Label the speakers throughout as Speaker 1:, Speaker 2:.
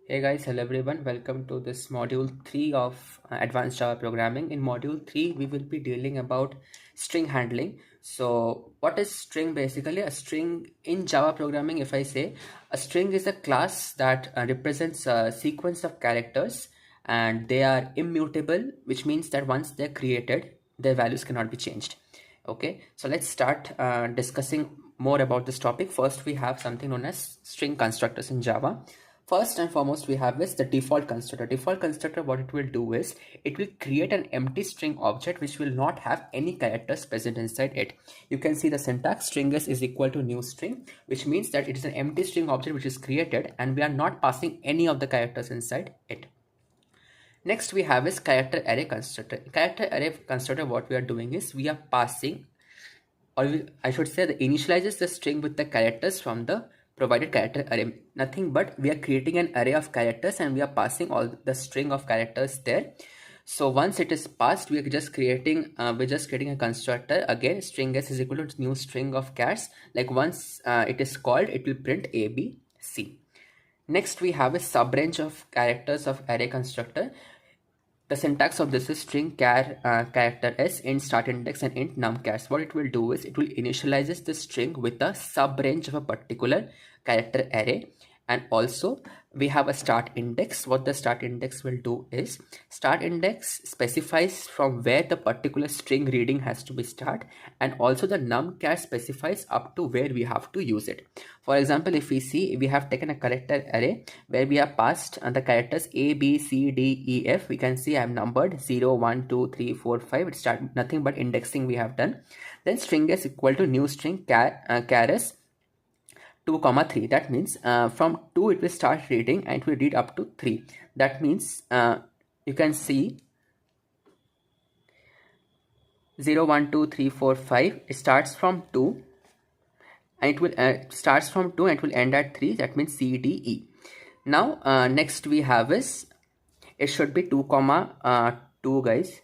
Speaker 1: Hey guys, hello everyone. Welcome to this module 3 of advanced Java programming. In module 3, we will be dealing about string handling. So what is string basically? A string in Java programming, if I say, a string is a class that represents a sequence of characters and they are immutable, which means that once they're created, their values cannot be changed. Okay, so let's start discussing more about this topic. First, we have something known as string constructors in Java. First and foremost, we have is the default constructor. Default constructor, what it will do is, it will create an empty string object which will not have any characters present inside it. You can see the syntax string is equal to new string, which means that it is an empty string object which is created and we are not passing any of the characters inside it. Next we have is character array constructor. Character array constructor, what we are doing is we are passing, or I should say, that initializes the string with the characters from the provided character array. Nothing but we are creating an array of characters and we are passing all the string of characters there. So once it is passed, we're just creating a constructor. Again, string s is equal to new string of chars. Like once it is called, it will print a, b, c. Next we have a subrange of characters of array constructor. The syntax of this is string character s, int start index and int numchars. What it will do is it will initializes the string with a subrange of a particular character array, and also we have a start index. What the start index will do is, start index specifies from where the particular string reading has to be start, and also the numchar specifies up to where we have to use it. For example, if we see, we have taken a character array where we have passed the characters a, b, c, d, e, f. We can see I am numbered 0, 1, 2, 3, 4, 5. It's nothing but indexing we have done. Then string s equal to new string chars 2, 3. That means from 2 it will start reading and it will read up to 3. That means you can see 0, 1, 2, 3, 4, 5. It starts from 2 and it will starts from 2 and it will end at 3. That means C, D, E. Now next we have is, it should be 2, 2 guys.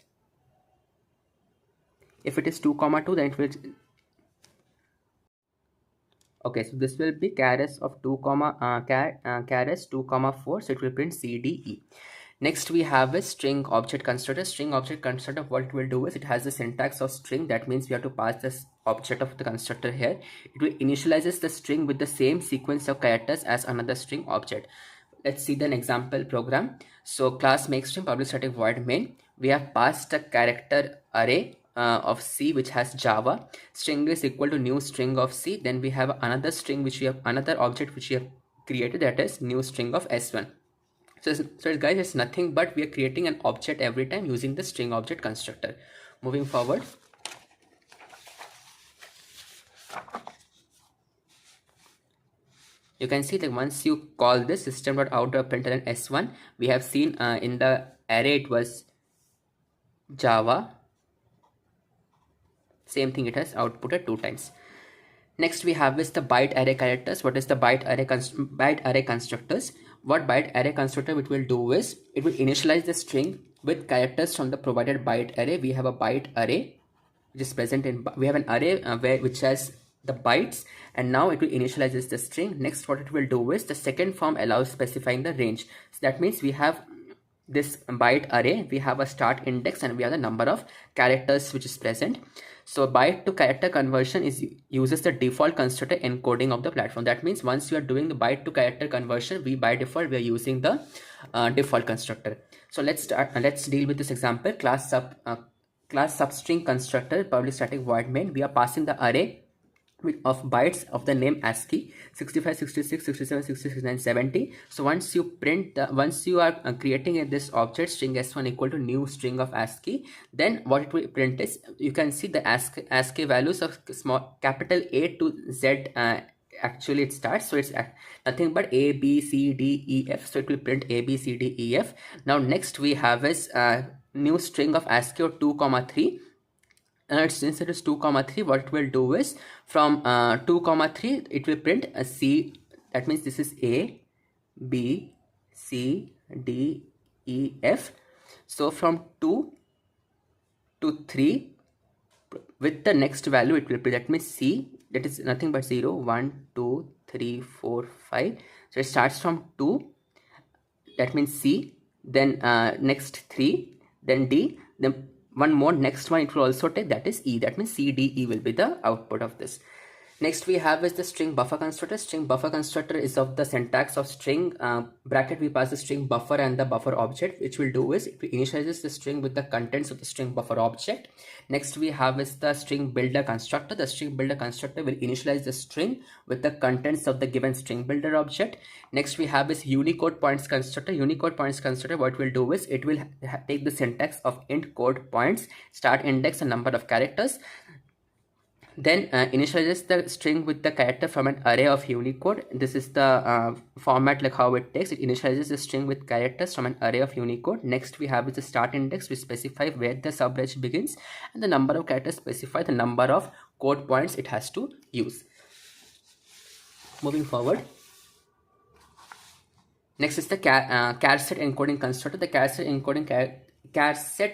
Speaker 1: If it is 2, 2, then it will, okay, so this will be chars of 2, chars 2, 4. So it will print C, D, E. Next we have a string object constructor. String object constructor, what it will do is, it has the syntax of string. That means we have to pass this object of the constructor here. It will initializes the string with the same sequence of characters as another string object. Let's see the example program. So class make string public static void main. We have passed a character array of C which has Java. String is equal to new string of C. Then we have another string which we have, another object which we have created, that is new string of S1. So guys, it's nothing but we are creating an object every time using the string object constructor. Moving forward, you can see that once you call this system.out.println s1, we have seen in the array it was Java. Same thing, it has outputted 2 times. Next we have is the byte array characters. What is the byte array constructors? What byte array constructor it will do is, it will initialize the string with characters from the provided byte array. We have a byte array which is present in, we have an array which has the bytes, and now it will initialize the string. Next what it will do is, the second form allows specifying the range. So that means we have this byte array, we have a start index and we have the number of characters which is present. So byte to character conversion uses the default constructor encoding of the platform. That means once you are doing the byte to character conversion, by default we are using the default constructor. So let's deal with this example. Class substring constructor public static void main. We are passing the array of bytes of the name ASCII 65, 66, 67, 66, and 70. So once you are creating this object string s1 equal to new string of ASCII, then what it will print is, you can see the ASCII values of capital A to Z. Actually it starts, so it's nothing but A, B, C, D, E, F. So it will print A, B, C, D, E, F. Now next we have is new string of ASCII of 2, 3. Since it is 2, 3, what it will do is, from 2, 3, it will print a C. That means this is A, B, C, D, E, F. So from 2 to 3, with the next value it will print, that means C, that is nothing but 0, 1, 2, 3, 4, 5. So it starts from 2 that means C, then next 3, then D, then one more, next one it will also take, that is E. That means C, D, E will be the output of this. Next we have is the string buffer constructor. String buffer constructor is of the syntax of string bracket. We pass the string buffer and the buffer object, which will do is it initializes the string with the contents of the string buffer object. Next we have is the string builder constructor. The string builder constructor will initialize the string with the contents of the given string builder object. Next we have is Unicode points constructor. Unicode points constructor, what will do is it will take the syntax of int code points, start index and number of characters. Then initializes the string with the character from an array of Unicode. This is the format, like how it takes. It initializes the string with characters from an array of Unicode. Next we have is the start index, which specify where the subrange begins, and the number of characters specify the number of code points it has to use. Moving forward. Next is the char set encoding constructor. The char set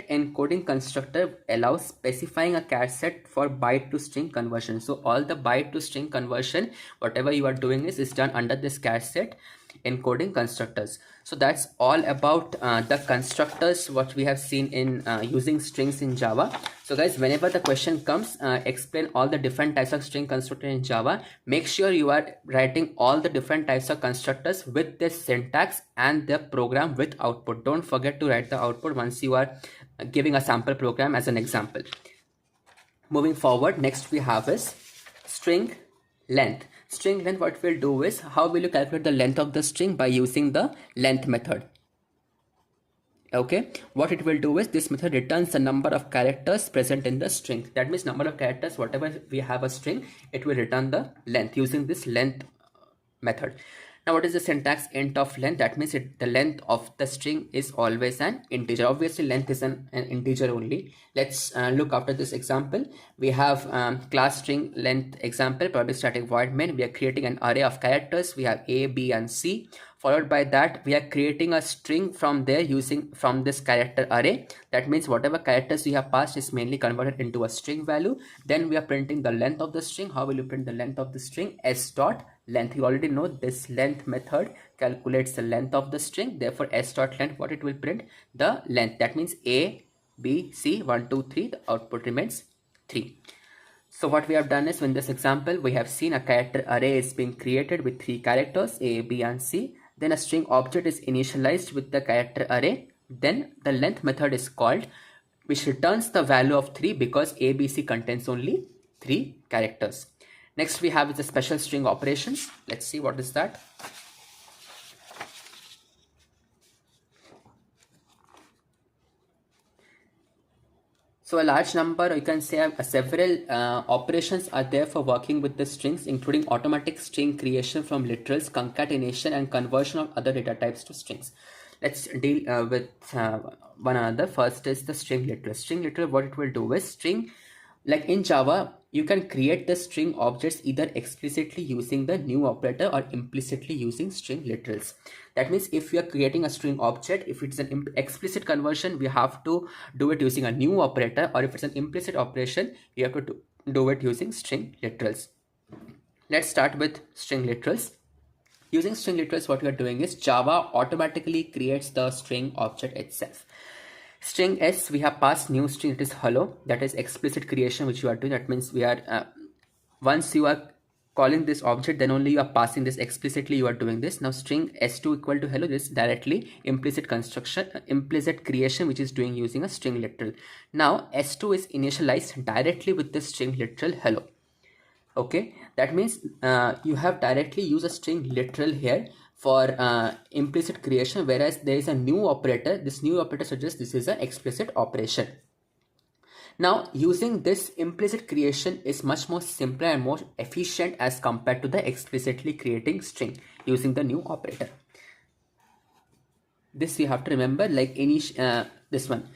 Speaker 1: encoding constructor allows specifying a char set for byte to string conversion. So all the byte to string conversion, whatever you are doing is done under this char set encoding constructors. So that's all about the constructors what we have seen in using strings in Java. So guys, whenever the question comes, explain all the different types of string constructor in Java. Make sure you are writing all the different types of constructors with this syntax and the program with output. Don't forget to write the output once you are giving a sample program as an example. Moving forward, next we have is string length. String length, what we'll do is, how will you calculate the length of the string? By using the length method. Okay, what it will do is this method returns the number of characters present in the string. That means number of characters, whatever we have a string, it will return the length using this length method. Now what is the syntax int of length? That means the length of the string is always an integer. Obviously length is an integer only. Let's look after this example. We have class string length example, public static void main. We are creating an array of characters. We have A, B and C. Followed by that we are creating a string from there using from this character array. That means whatever characters we have passed is mainly converted into a string value. Then we are printing the length of the string. How will you print the length of the string? S dot length. You already know this length method calculates the length of the string. Therefore s dot length, what it will print? The length. That means A, B, C, 1, 2, 3. The output remains 3. So what we have done is, in this example we have seen a character array is being created with 3 characters A, B and C. Then a string object is initialized with the character array. Then the length method is called, which returns the value of 3 because A, B, C contains only 3 characters. Next we have the special string operations. Let's see what is that. So a large number, you can say several operations are there for working with the strings, including automatic string creation from literals, concatenation and conversion of other data types to strings. Let's deal with one another. First is the string literal. String literal, what it will do is string, like in Java, you can create the string objects either explicitly using the new operator or implicitly using string literals. That means if we are creating a string object, if it's an explicit conversion, we have to do it using a new operator, or if it's an implicit operation, we have to do it using string literals. Let's start with string literals. Using string literals, what we are doing is Java automatically creates the string object itself. String S, we have passed new string, it is hello. That is explicit creation which you are doing. That means we are once you are calling this object, then only you are passing this explicitly, you are doing this. Now string S2 equal to hello, this directly implicit construction, implicit creation which is doing using a string literal. Now S2 is initialized directly with the string literal hello. Okay, that means you have directly used a string literal here for implicit creation, whereas there is a new operator. This new operator suggests this is an explicit operation. Now using this implicit creation is much more simpler and more efficient as compared to the explicitly creating string using the new operator. This you have to remember, like this one,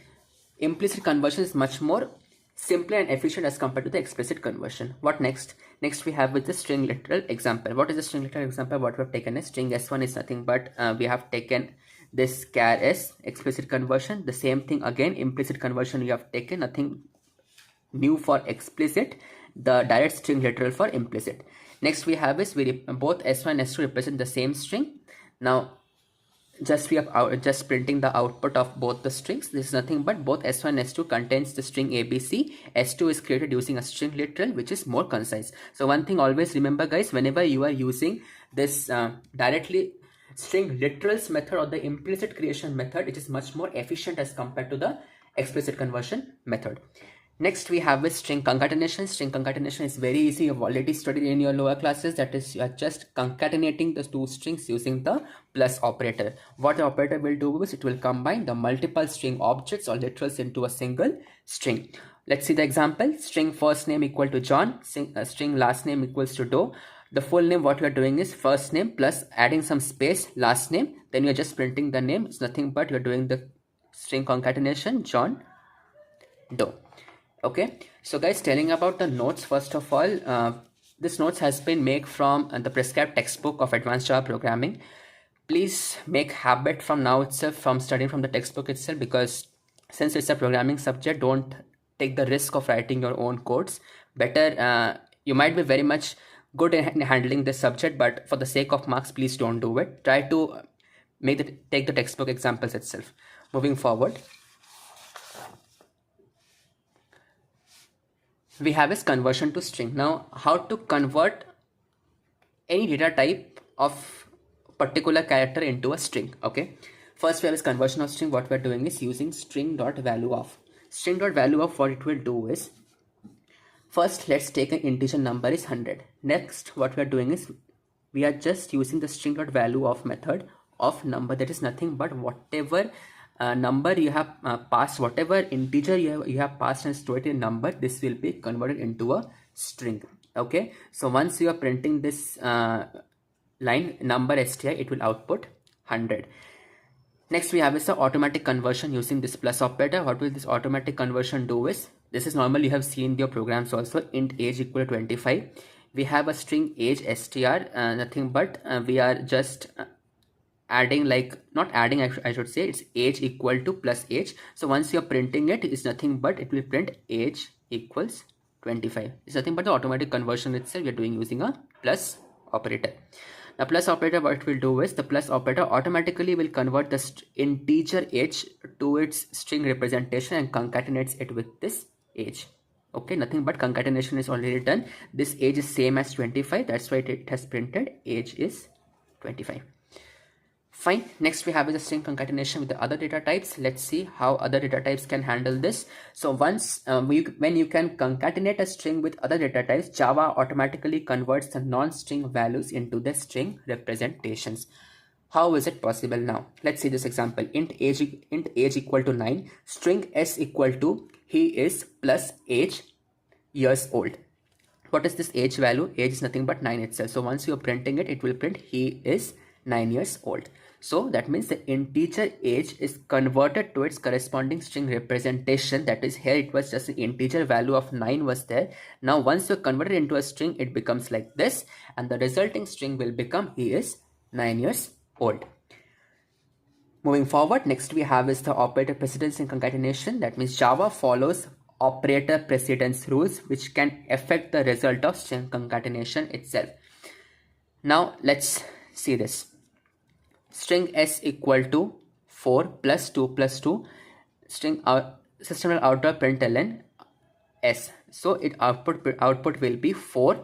Speaker 1: implicit conversion is much more simpler and efficient as compared to the explicit conversion. What next? Next we have with the string literal example. What is the string literal example? What we have taken is string S1 is nothing but we have taken this char S explicit conversion. The same thing again, implicit conversion you have taken, nothing new for explicit, the direct string literal for implicit. Next we have is both S1 and S2 represent the same string. Now just we are just printing the output of both the strings. This is nothing but both s1 and s2 contains the string abc. s2 is created using a string literal, which is more concise. So one thing always remember, guys, whenever you are using this directly string literals method or the implicit creation method, it is much more efficient as compared to the explicit conversion method. Next we have with string concatenation. String concatenation is very easy. You've already studied in your lower classes. That is, you are just concatenating the two strings using the plus operator. What the operator will do is it will combine the multiple string objects or literals into a single string. Let's see the example. String first name equal to John. String last name equals to Doe. The full name, what we are doing is first name plus adding some space, last name. Then you're just printing the name. It's nothing but you're doing the string concatenation John Doe. Okay, so guys, telling about the notes, first of all, this notes has been made from the prescribed textbook of advanced Java programming. Please make habit from now itself from studying from the textbook itself, because since it's a programming subject, don't take the risk of writing your own codes. Better, you might be very much good in handling this subject, but for the sake of marks, please don't do it. Try to take the textbook examples itself. Moving forward, we have is conversion to string. Now, how to convert any data type of particular character into a string? Okay, first we have is conversion of string. What we are doing is using string.valueOf. String.valueOf, what it will do is, first let's take an integer number is 100. Next, what we are doing is we are just using the string.valueOf method of number, that is nothing but whatever number you have passed, whatever integer you have passed and stored in number, this will be converted into a string. Okay, so once you are printing this line number str, it will output 100. Next we have is the automatic conversion using this plus operator. What will this automatic conversion do is, this is normal, you have seen your programs also. Int age equal to 25. We have a string age str, nothing but we are just adding, like not adding, I should say, it's age equal to plus age. So once you're printing it, is nothing but it will print age equals 25. It's nothing but the automatic conversion itself you're doing using a plus operator. Now plus operator, what it will do is, the plus operator automatically will convert the integer age to its string representation and concatenates it with this age. Okay, nothing but concatenation is already done. This age is same as 25, that's why it has printed age is 25. Fine. Next we have is a string concatenation with the other data types. Let's see how other data types can handle this. So once when you can concatenate a string with other data types, Java automatically converts the non-string values into the string representations. How is it possible now? Let's see this example. Int age equal to 9. String s equal to he is plus age years old. What is this age value? Age is nothing but 9 itself. So once you are printing it, it will print he is 9 years old. So that means the integer age is converted to its corresponding string representation. That is, here it was just an integer value of 9 was there. Now once you convert it into a string, it becomes like this, and the resulting string will become he is 9 years old. Moving forward, next we have is the operator precedence and concatenation. That means Java follows operator precedence rules which can affect the result of string concatenation itself. Now let's see this. String s equal to 4 plus 2 plus 2. String system will output println s. So it output will be 4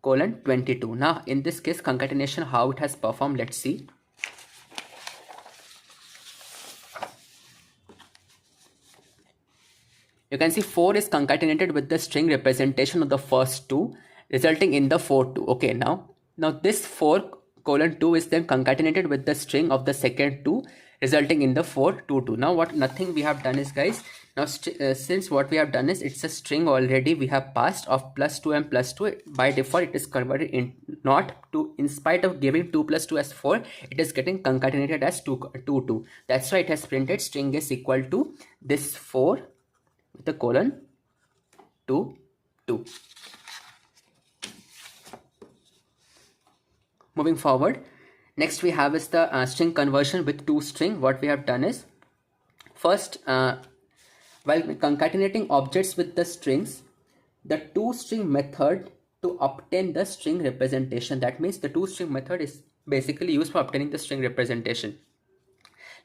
Speaker 1: colon 22. Now in this case, concatenation, how it has performed, let's see. You can see 4 is concatenated with the string representation of the first 2, resulting in the 4 2. Okay, now this 4 colon 2 is then concatenated with the string of the second 2, resulting in the 4 2 2. Now nothing we have done is, guys, now since what we have done is, it's a string already we have passed of plus 2 and plus 2. By default it is converted in not to, in spite of giving 2 plus 2 as 4, it is getting concatenated as 2 2. That's why it has printed string is equal to this 4 with the colon 2 2. Moving forward, next we have is the string conversion with toString. What we have done is, first while concatenating objects with the strings, the toString method to obtain the string representation. That means the toString method is basically used for obtaining the string representation.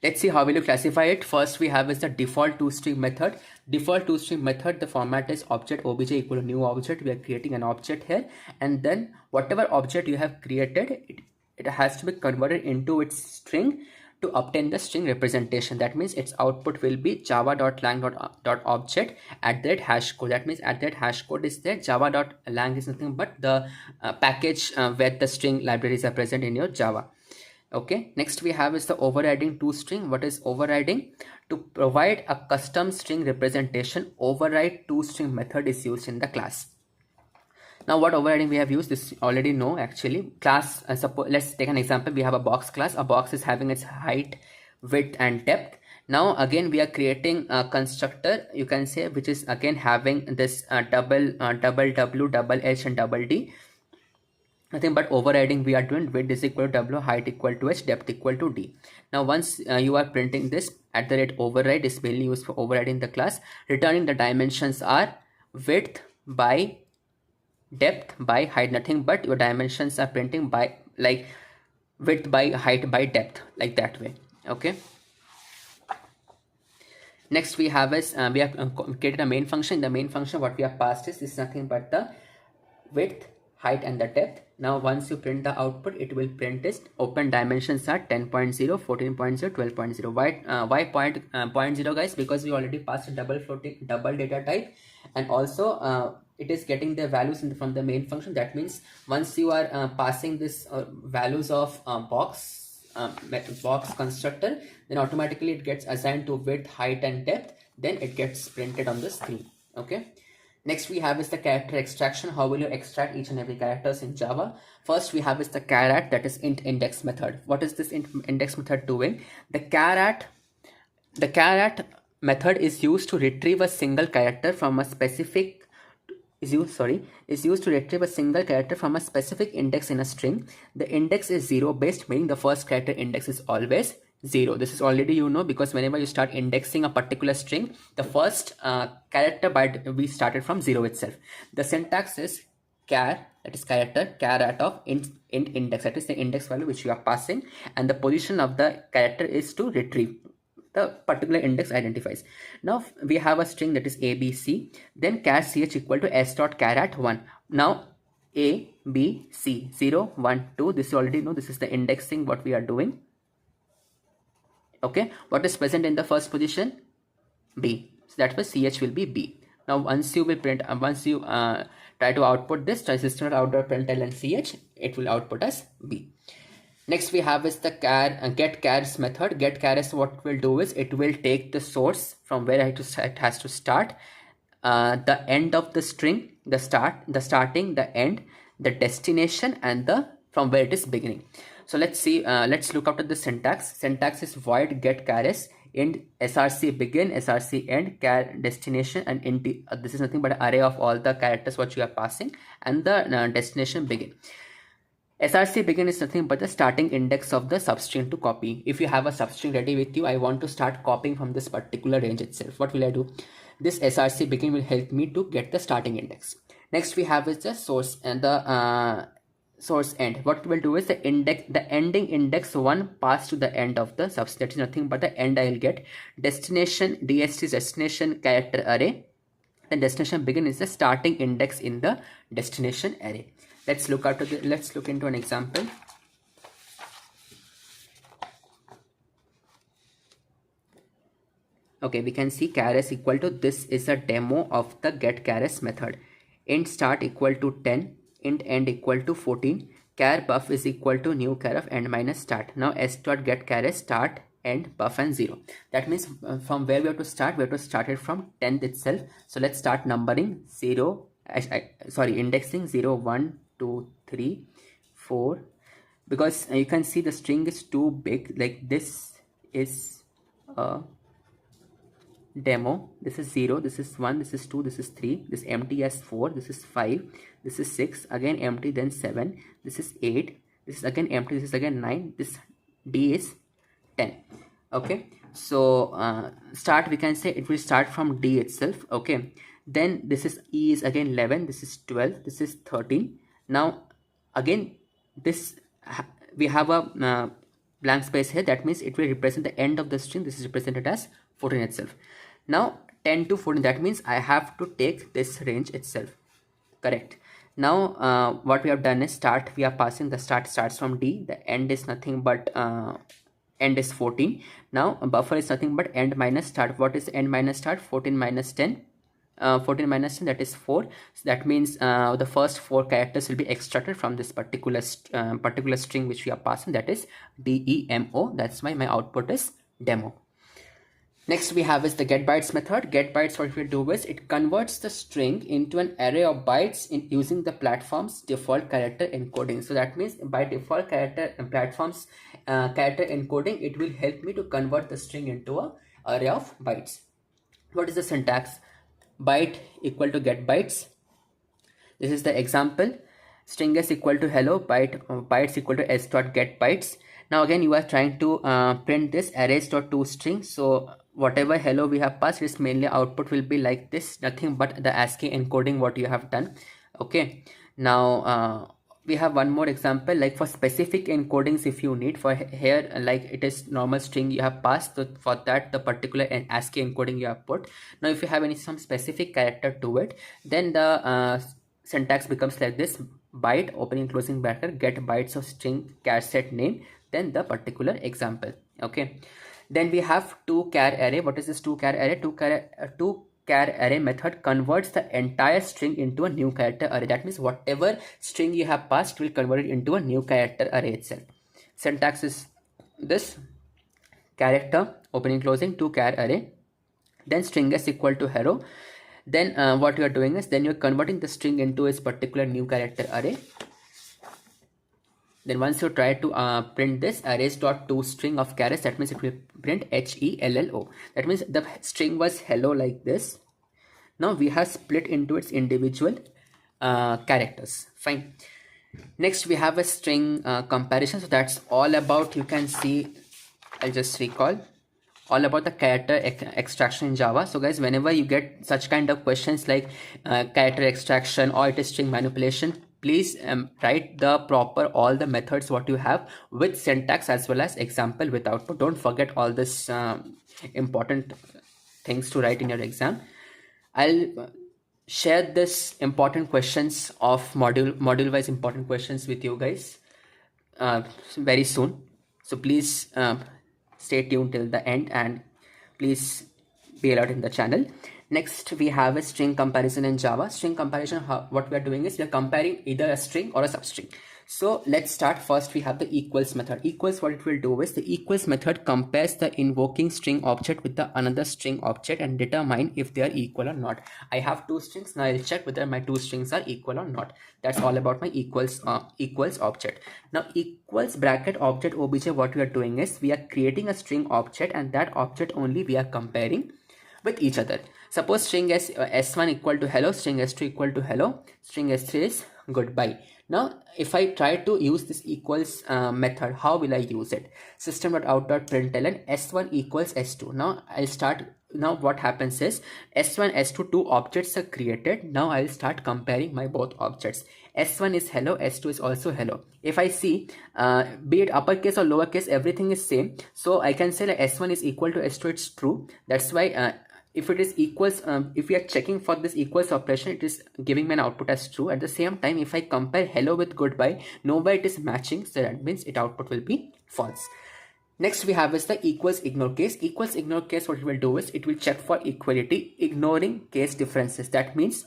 Speaker 1: Let's see how will you classify it. First we have is the default toString method. Default toString method, the format is object obj equal to new object. We are creating an object here, and then whatever object you have created, it has to be converted into its string to obtain the string representation. That means its output will be java.lang.object at that hash code. That means at that hash code is there. Java.lang is nothing but the package where the string libraries are present in your Java. Okay, next we have is the overriding toString. What is overriding? To provide a custom string representation, override toString method is used in the class. Now what overriding we have used, this already know actually. Class, suppose let's take an example. We have a box class. A box is having its height, width and depth. Now again we are creating a constructor, you can say, which is again having this double W, double H and double D. Nothing but overriding we are doing. Width is equal to W, height equal to H, depth equal to D. Now once you are printing this, at the rate override is mainly used for overriding the class. Returning the dimensions are width by depth by height. Nothing but your dimensions are printing by like width by height by depth, like that way. Okay. Next we have is we have created a main function. In the main function what we have passed is nothing but the width, height and the depth. Now once you print the output, it will print this. Open dimensions are 10.0, 14.0, 12.0. Why 0 guys? Because we already passed a double data type, and also it is getting the values from the main function. That means once you are passing this values of box constructor, then automatically it gets assigned to width, height and depth. Then it gets printed on the screen. Okay. Next we have is the character extraction. How will you extract each and every characters in Java? First we have is the caret, that is int index method. What is this index method doing? The caret method is used to retrieve a single character from a specific is used to retrieve a single character from a specific index in a string. The index is 0 based, meaning the first character index is always 0. This is already you know, because whenever you start indexing a particular string, the first character byte we started from 0 itself. The syntax is char, that is character, caret of int index, that is the index value which you are passing, and the position of the character is to retrieve the particular index identifies. Now we have a string that is ABC, then char ch equal to s dot caret 1. Now A, B, C, 0, 1, 2, this you already know, this is the indexing what we are doing. Okay, what is present in the first position? B, so that was ch will be B. Now once you will print, once you try to output this transistor out.println ch, it will output as B. Next we have is the get chars method. Get chars, what will do is it will take the source from where it has to start, the end of the string, the starting, the end, the destination, and the from where it is beginning. So let's see, let's look after the syntax. Syntax is void get chars, int src begin, src end, char destination, and int this is nothing but an array of all the characters what you are passing, and the destination begin. src begin is nothing but the starting index of the substring to copy. If you have a substring ready with you, I want to start copying from this particular range itself. What will I do? This src begin will help me to get the starting index. Next we have is the source and the source end. What will do is the ending index 1 pass to the end of the substring. That is nothing but the end I will get. Destination, dst is destination character array. Then destination begin is the starting index in the destination array. Let's look into an example. Okay, we can see chars equal to, this is a demo of the get chars method. Int start equal to 10, int end equal to 14, char buff is equal to new char of end minus start. Now s dot get chars start, end, buff and 0. That means from where we have to start, we have to start it from 10th itself. So let's start numbering 0, indexing 0, 1, 2, 3, 4, because you can see the string is too big. Like this is a demo. This is 0, this is 1, this is 2, this is 3, this empty as 4, this is 5, this is 6, again empty, then 7, this is 8, this is again empty, this is again 9, this D is 10. Okay, so start, we can say it will start from D itself. Okay, then this is E is again 11, this is 12, this is 13. Now again this we have a blank space here, that means it will represent the end of the string. This is represented as 14 itself. Now 10 to 14, that means I have to take this range itself. Correct. Now what we have done is start, we are passing, the start starts from D, the end is nothing but end is 14. Now buffer is nothing but end minus start. What is end minus start? 14 minus 10. 14 minus 10, that is 4. So that means the first 4 characters will be extracted from this particular string which we are passing, that is DEMO. That's why my output is demo. Next we have is the getBytes method. GetBytes, what we do is it converts the string into an array of bytes in using the platform's default character encoding. So that means by default platform's character encoding, it will help me to convert the string into a array of bytes. What is the syntax? Byte equal to getBytes. This is the example. String s equal to hello, bytes equal to s dot getBytes. Now again you are trying to print this arrays dot toString. So whatever hello we have passed, is mainly output will be like this, nothing but the ASCII encoding what you have done. Okay, now we have one more example, like for specific encodings if you need. For here, like it is normal string you have passed, so for that the particular ASCII encoding you have put. Now if you have some specific character to it, then the syntax becomes like this: byte opening closing bracket get bytes of string char set name, then the particular example. Okay, then we have toChar array. What is this toChar array? ToChar array method converts the entire string into a new character array. That means whatever string you have passed will convert it into a new character array itself. Syntax is this: character opening closing toChar array, then string s equal to hello. Then what you are doing is, then you are converting the string into its particular new character array. Then once you try to print this arrays dot toString of characters, that means it will print HELLO. That means the string was hello like this. Now we have split into its individual characters. Fine. Next we have a string comparison. So that's all about, you can see, I'll just recall, all about the character extraction in Java. So guys, whenever you get such kind of questions like character extraction or it is string manipulation, please write the proper all the methods what you have with syntax as well as example with output. Don't forget all this important things to write in your exam. I'll share this important questions of module wise important questions with you guys very soon. So please stay tuned till the end and please be alert in the channel. Next we have a string comparison in Java. String comparison, what we are doing is we are comparing either a string or a substring. So let's start. First we have the equals method. Equals, what it will do is the equals method compares the invoking string object with the another string object and determine if they are equal or not. I have two strings. Now I'll check whether my two strings are equal or not. That's all about my equals object. Now equals bracket object obj, what we are doing is we are creating a string object and that object only we are comparing with each other. Suppose string s1 equal to hello, string s2 equal to hello, string s3 is goodbye. Now if I try to use this equals method, how will I use it? System.out.println s1 equals s2. Now I'll start. Now what happens is s1 s2 two objects are created. Now I'll start comparing my both objects. S1 is hello, S2 is also hello. If I see be it uppercase or lowercase, everything is same, so I can say like S1 is equal to S2, it's true. That's why if it is equals, if we are checking for this equals operation, it is giving me an output as true. At the same time, if I compare hello with goodbye, nowhere it is matching, so that means it output will be false. Next we have is the equals ignore case. Equals ignore case, what it will do is it will check for equality ignoring case differences. That means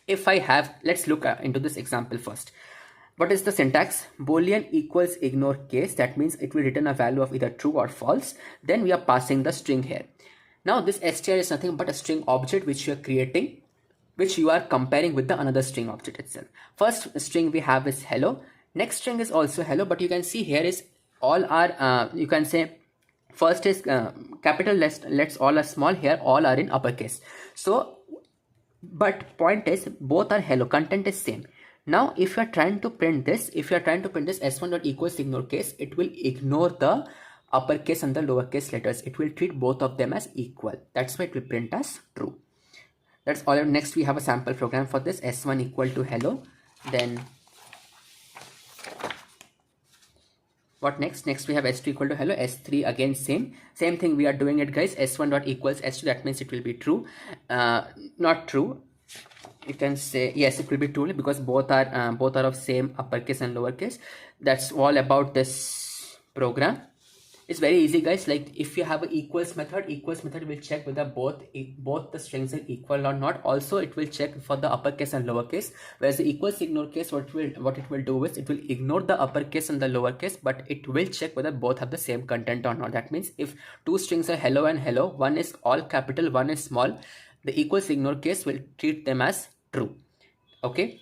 Speaker 1: if I have, let's look into this example first. What is the syntax? Boolean equals ignore case. That means it will return a value of either true or false. Then we are passing the string here. Now this str is nothing but a string object which you are creating, which you are comparing with the another string object itself. First string we have is hello. Next string is also hello, but you can see here is all are you can say first is capital, let's all are small, here all are in uppercase. So but point is both are hello, content is same. Now if you are trying to print this, s1 dot equals ignore case, it will ignore the uppercase and the lowercase letters. It will treat both of them as equal. That's why it will print as true. That's all. Next we have a sample program for this. S1 equal to hello. Then What next? Next we have s2 equal to hello, s3 again same thing we are doing it, guys. S1 dot equals s2, that means it will be true. Not true, you can say yes, it will be true because both are of same uppercase and lowercase. That's all about this program. It's very easy, guys. Like if you have an equals method will check whether both the strings are equal or not. Also it will check for the uppercase and lowercase, whereas the equals ignore case, what it will do is it will ignore the uppercase and the lowercase, but it will check whether both have the same content or not. That means if two strings are hello and hello, one is all capital, one is small, the equals ignore case will treat them as true. Okay,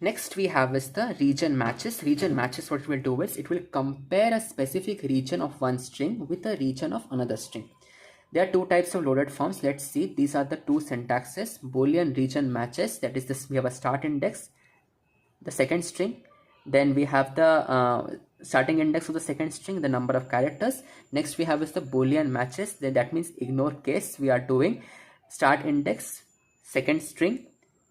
Speaker 1: next we have is the region matches. Region matches, what it will do is it will compare a specific region of one string with a region of another string. There are two types of loaded forms. Let's see, these are the two syntaxes. Boolean region matches, that is this, we have a start index, the second string, then we have the starting index of the second string, the number of characters. Next we have is the Boolean matches, then that means ignore case. We are doing start index, second string,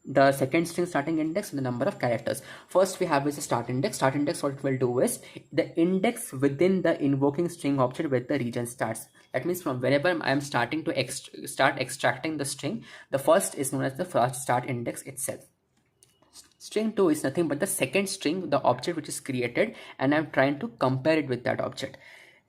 Speaker 1: the second string starting index, and the number of characters. First we have is a start index. Start index, what it will do is the index within the invoking string object where the region starts. That means from whenever I am starting to start extracting the string, the first is known as the first start index itself. String 2 is nothing but the second string, the object which is created, and I'm trying to compare it with that object.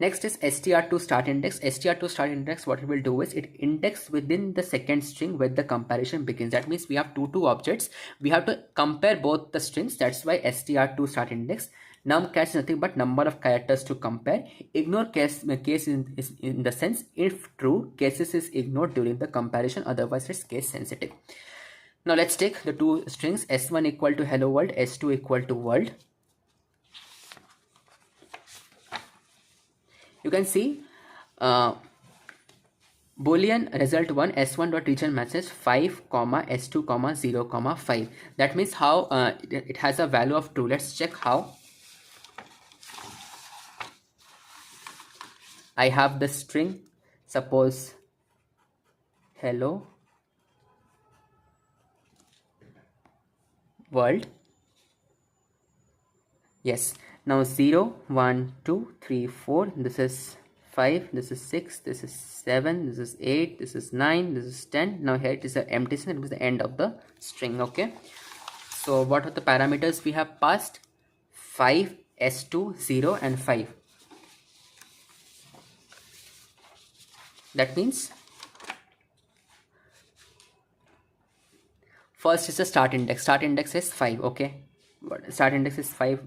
Speaker 1: Next is str2 start index. Str2 start index, what it will do is it index within the second string where the comparison begins. That means we have two objects, we have to compare both the strings. That's why str2 start index. Numcat is nothing but number of characters to compare. Ignore case is in the sense, if true, cases is ignored during the comparison, otherwise it's case sensitive. Now let's take the two strings, s1 equal to hello world, s2 equal to world. You can see Boolean result 1 s1 dot region matches 5 comma s2 comma 0 comma 5. That means how it has a value of true. Let's check how. I have the string, suppose hello world. Yes, now 0 1 2 3 4, this is 5, this is 6, this is 7, this is 8, this is 9, this is 10. Now here it is an empty string, it was the end of the string. Okay, so what are the parameters we have passed? 5, s2, 0 and 5. That means first is the start index. Start index is 5. Okay, start index is 5.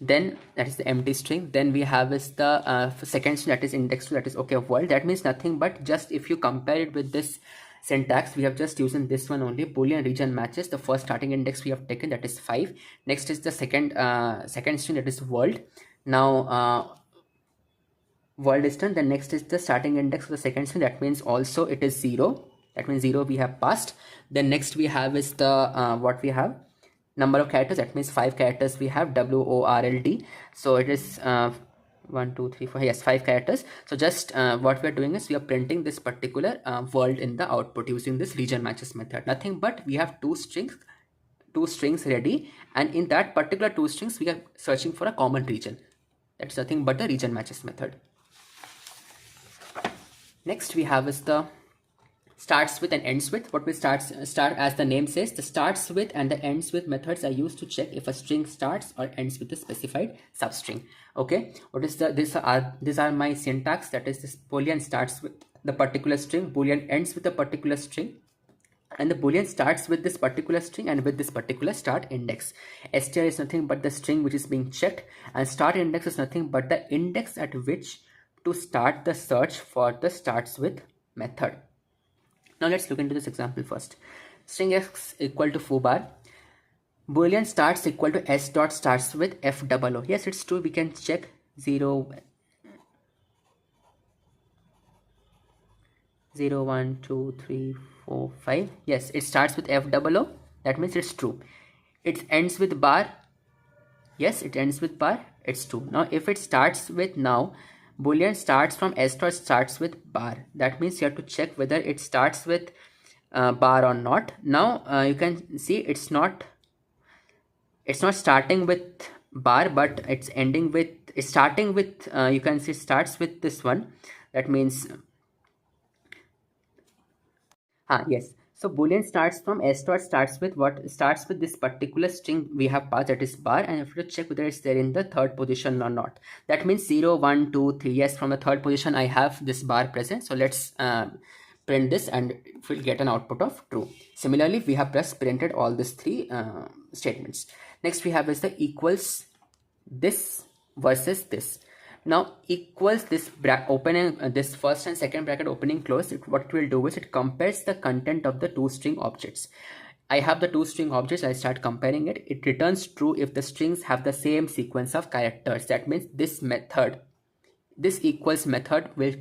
Speaker 1: Then that is the empty string. Then we have is the second string, that is index 2, that is okay of world. That means nothing but just if you compare it with this syntax, we have just using this one only. Boolean region matches, the first starting index we have taken, that is 5. Next is the second string, that is world. Now world is done. Then next is the starting index of the second string, that means also it is 0. That means 0 we have passed. Then next we have is the what we have, number of characters, that means 5 characters we have, WORLD. So it is 1 2 3 4, yes, 5 characters. So just what we are doing is we are printing this particular world in the output using this region matches method. Nothing but we have two strings ready, and in that particular two strings we are searching for a common region. That's nothing but the region matches method. Next we have is the starts with and ends with. What we start as the name says, the starts with and the ends with methods are used to check if a string starts or ends with a specified substring. Okay, what is the these are my syntax. That is, this Boolean starts with the particular string, Boolean ends with a particular string, and the Boolean starts with this particular string and with this particular start index. Str is nothing but the string which is being checked, and start index is nothing but the index at which to start the search for the starts with method. Now let's look into this example first. String x equal to foobar. Boolean starts equal to s dot starts with f00. Yes, it's true. We can check 0 1 2 3 4 5. Yes, it starts with f00. That means it's true. It ends with bar. Yes, it ends with bar. It's true. Now if it starts with Boolean starts from s dot starts with bar. That means you have to check whether it starts with bar or not. Now you can see it's not starting with bar, but it's starting with, you can see, starts with this one. That means, yes. So boolean starts from s dot, starts with what? Starts with this particular string we have passed, that is bar, and I have to check whether it's there in the third position or not. That means 0, 1, 2, 3. Yes, from the third position I have this bar present. So let's print this and we'll get an output of true. Similarly, we have just printed all these three statements. Next we have is the equals this versus this. Now equals this opening, this first and second bracket opening close, what it will do is it compares the content of the two string objects. I have the two string objects, I start comparing it. It returns true if the strings have the same sequence of characters. That means this method, this equals method will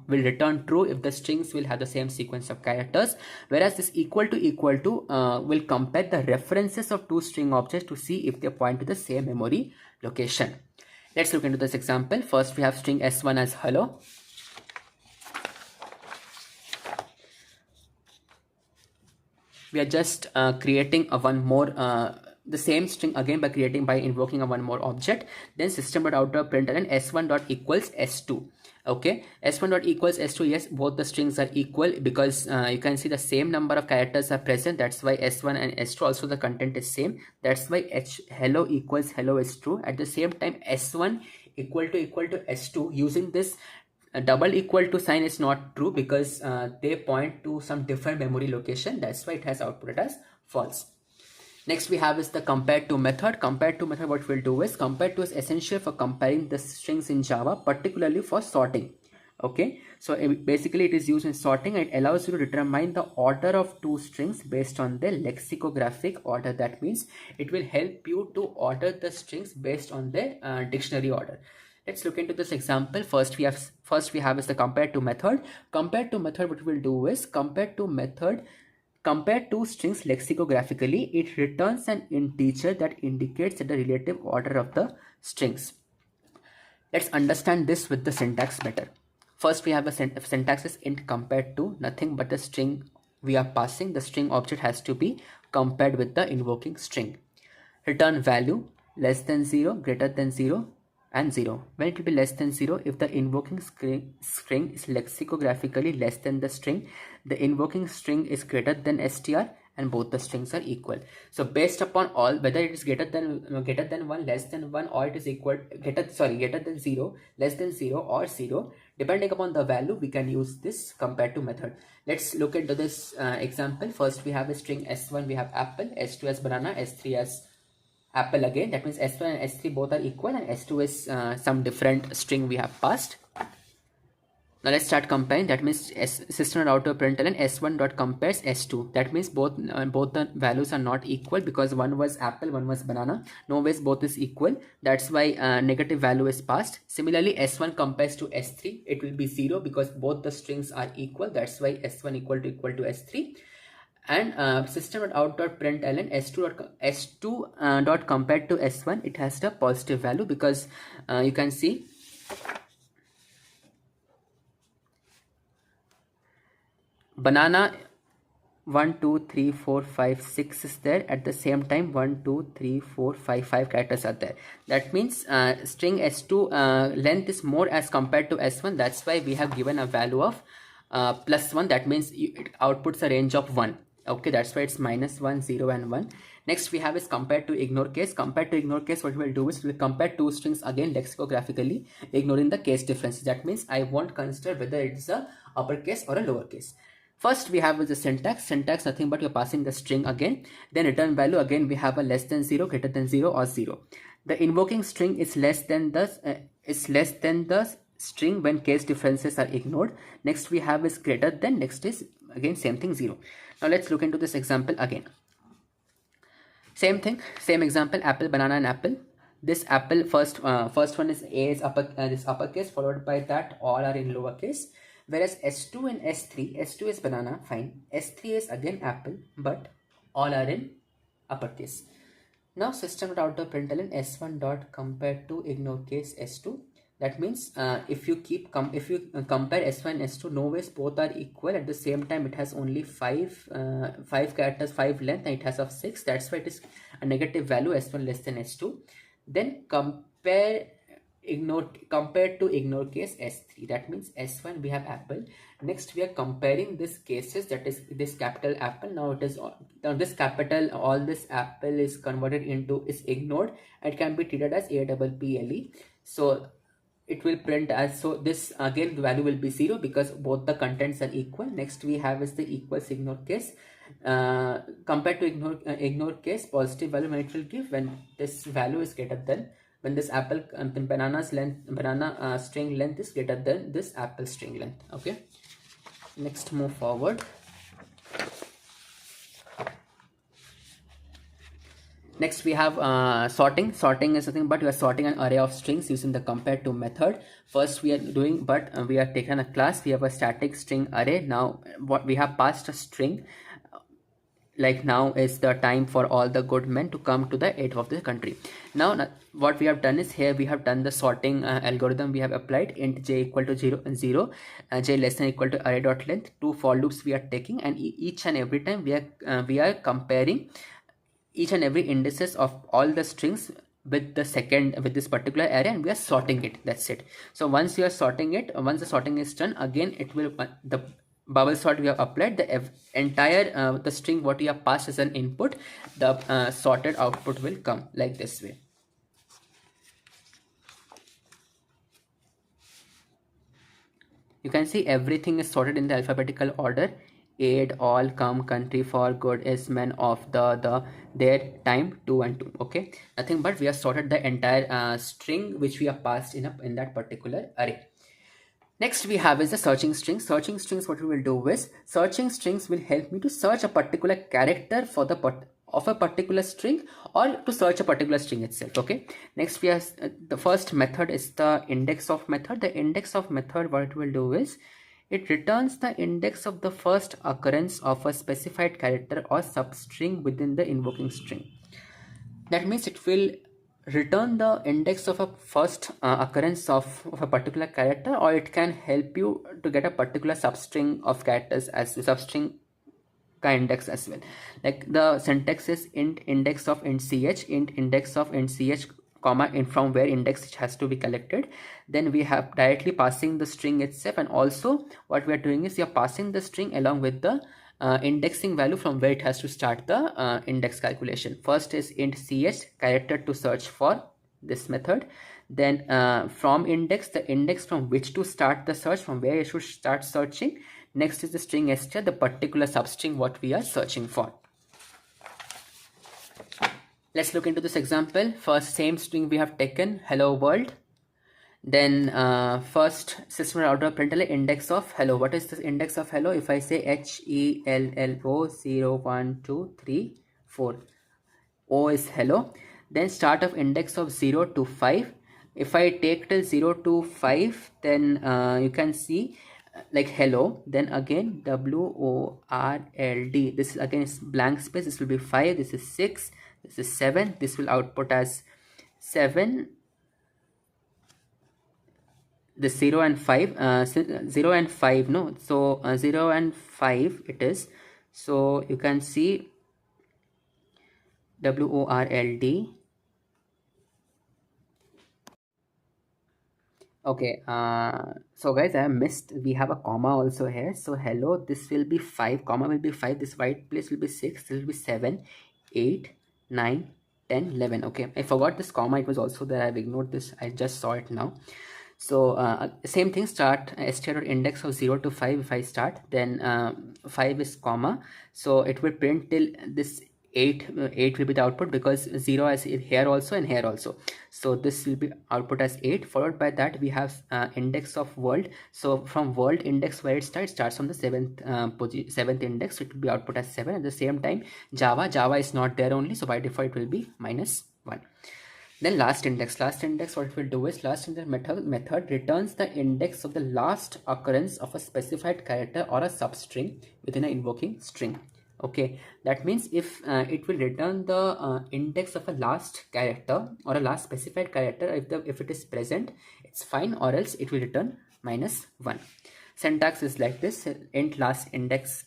Speaker 1: return true if the strings will have the same sequence of characters, whereas this equal to will compare the references of two string objects to see if they point to the same memory location. Let's look into this example. First we have string s1 as hello. We are just creating a one more the same string again by invoking a one more object. Then system.out.println s1 dot equals s2. Okay, s1 dot equals s2. Yes, both the strings are equal because you can see the same number of characters are present. That's why s1 and s2 also the content is same. That's why hello equals hello is true. At the same time, s1 equal to s2, using this double equal to sign is not true because they point to some different memory location. That's why it has outputted as false. Next we have is the compared to method. Compared to method, what we'll do is, compared to is essential for comparing the strings in Java, particularly for sorting. Okay, so basically it is used in sorting. It allows you to determine the order of two strings based on their lexicographic order. That means it will help you to order the strings based on their dictionary order. Let's look into this example. First we have is the compared to method. Compared to method, what we'll do is, compared to method, compare two strings lexicographically, it returns an integer that indicates the relative order of the strings. Let's understand this with the syntax better. First we have a syntax is int compared to, nothing but the string we are passing. The string object has to be compared with the invoking string. Return value less than 0, greater than 0, and 0. When it will be less than 0, if the invoking string is lexicographically less than the string, the invoking string is greater than str, and both the strings are equal. So based upon all, whether it is greater than 1, less than 1, or it is equal greater than 0, less than 0, or 0, depending upon the value, we can use this compared to method. Let's look into this example. First we have a string s1, we have apple, s2 as banana, s3 as apple again. That means s1 and s3 both are equal, and s2 is some different string we have passed. Now let's start comparing. That means system.out.println s1 dot compares s2. That means both the values are not equal because one was apple, one was banana. No ways both is equal. That's why negative value is passed. Similarly, s1 compares to s3. It will be 0 because both the strings are equal. That's why s1 equal to s3. And system.out.println s2 dot compared to s1, it has the positive value because you can see banana 1 2 3 4 5 6 is there. At the same time 1 2 3 4 5 characters are there. That means string s2 length is more as compared to s1. That's why we have given a value of +1. That means it outputs a range of 1. Okay, that's why it's -1, 0, and 1. Next we have is compared to ignore case. Compared to ignore case, what we'll do is we'll compare two strings again lexicographically, ignoring the case differences. That means I won't consider whether it's a uppercase or a lowercase. First we have the syntax. Syntax, nothing but you're passing the string again. Then return value, again we have a less than 0, greater than 0, or 0. The invoking string is less than the string when case differences are ignored. Next we have is greater than. Next is again same thing, 0. Now let's look into this example again. Same thing, same example, apple, banana, and apple. This apple, first one is a is uppercase, followed by that all are in lowercase. Whereas s2 and s3 is banana, fine. s3 is again apple, but all are in uppercase. Now system.out.println s1 dot compared to ignore case s2. That means if you compare s1 and s2, no ways both are equal. At the same time, it has only 5 characters, 5 length, and it has of 6. That's why it is a negative value, s1 less than s2. then compared to ignore case S3. That means S1 we have apple. Next we are comparing these cases, that is this capital apple. Now it is now this capital, all this apple is converted into, is ignored, and can be treated as APPLE. So it will print as, so this again the value will be 0 because both the contents are equal. Next we have is the equals ignore case. Compared to ignore case, positive value when it will give when this value is greater than, when this apple banana string length is greater than this apple string length. Okay, next move forward. Next we have sorting. Sorting is nothing but we are sorting an array of strings using the compare to method. First we are doing, but we are taking a class, we have a static string array. Now what we have passed a string, like now is the time for all the good men to come to the aid of the country. Now what we have done is, here we have done the sorting algorithm. We have applied int j equal to 0 and 0, j less than equal to array dot length. Two for loops we are taking, and each and every time we are comparing each and every indices of all the strings with this particular array, and we are sorting it. That's it. So once you are sorting it, once the sorting is done, again it will the bubble sort we have applied, the entire the string what you have passed as an input, the sorted output will come like this way. You can see everything is sorted in the alphabetical order: aid, all, come, country, for, good, is, men, of, the, their, time, to, and to. Okay, nothing but we have sorted the entire string which we have passed in that particular array. Next we have is the searching strings. Searching strings, what we will do is, searching strings will help me to search a particular character for the of a particular string, or to search a particular string itself. Okay, next we have the first method is the index of method. The index of method, what it will do is, it returns the index of the first occurrence of a specified character or substring within the invoking string. That means it will return the index of a first occurrence of a particular character, or it can help you to get a particular substring of characters as substring index as well. Like the syntax is int index of int ch, int index of int ch, comma, in from where index has to be collected. Then we have directly passing the string itself, and also what we are doing is we are passing the string along with the indexing value from where it has to start the index calculation. First is int ch, character to search for this method. Then from index, the index from which to start the search, from where you should start searching. Next is the string str, the particular substring what we are searching for. Let's look into this example. First, same string we have taken, hello world. Then first system out of println index of hello. What is the index of hello? If I say HELLO 0 1 2 3 4, O is hello. Then start of index of 0 to 5. If I take till 0 to 5, then you can see like hello, then again WORLD. This is again blank space. This will be 5. This is 6. This is 7. This will output as 7. The 0 and 5, 0 and 5, no, so 0 and 5 it is. So you can see WORLD. Okay, so guys, I have missed, we have a comma also here. So hello, this will be 5, comma will be 5, this white place will be 6, this will be 7, 8, 9, 10, 11. Okay, I forgot this comma, it was also there, I've ignored this, I just saw it now. So same thing, start str index of 0 to 5. If I start, then 5 is comma, so it will print till this 8 will be the output, because 0 is here also and here also. So this will be output as 8. Followed by that we have index of world. So from world index where it starts from the 7th index, it will be output as 7. At the same time Java is not there only, so by default it will be -1. Then last index, what it will do is, last index method returns the index of the last occurrence of a specified character or a substring within an invoking string. Okay, that means if it will return the index of a last character or a last specified character, if it is present, it's fine, or else it will return -1. Syntax is like this: int last index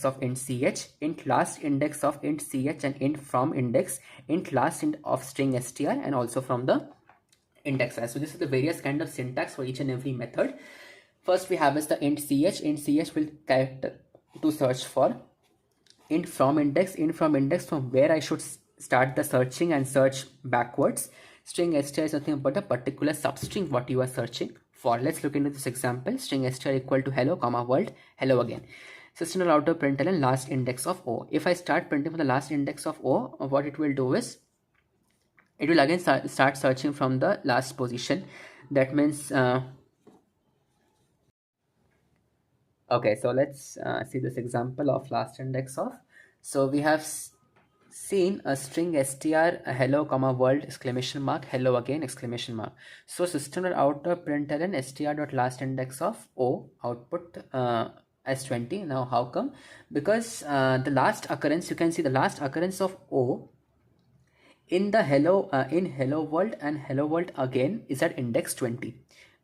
Speaker 1: of int ch, int last index of int ch, and int from index, int last of string str, and also from the index as. So this is the various kind of syntax for each and every method. First we have is the int ch. Int ch will character to search for. Int from index from where I should start the searching and search backwards. String str is nothing but a particular substring what you are searching for. Let's look into this example. String str equal to hello comma world, hello again. System will auto print last index of o. If I start printing for the last index of o, what it will do is it will again start searching from the last position. That means okay, so let's see this example of last index of. So we have seen a string str hello comma world exclamation mark, hello again exclamation mark. So system will outer println str dot last index of o, output as 20. Now how come? Because the last occurrence, you can see the last occurrence of o in the hello in hello world and hello world again is at index 20.